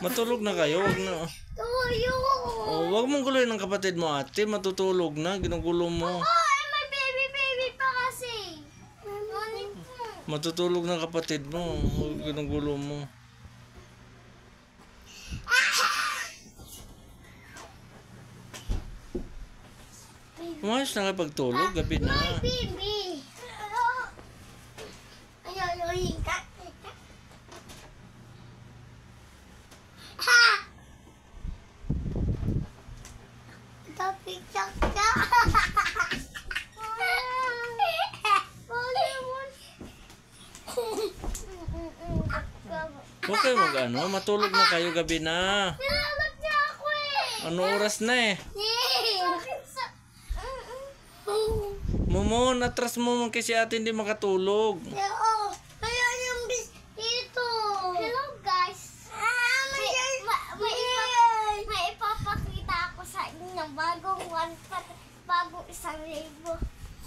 Matulog na kayo. Wag na. Tuyo. Oh, wag mong guloy ng kapatid mo, ate. Matutulog na. Ginugulo mo. May baby pa kasi. Morning po. Matutulog ng kapatid mo. Huwag ginugulo mo. Umayos na nga pagtulog. Gabi na. Baby. Ayaw, hika. Ha! Tapi cakca. Huwag kayo mag-ano. Matulog na kayo. Gabi na. Nilalat niya ako eh. Ano oras na eh? Bakit sa... Momon, atras mo man kasi ate hindi makatulog. Oo. Kaya yung dito. Hello guys. May ipapakita ako sa inyo ng bagong 1 bagong 1,000.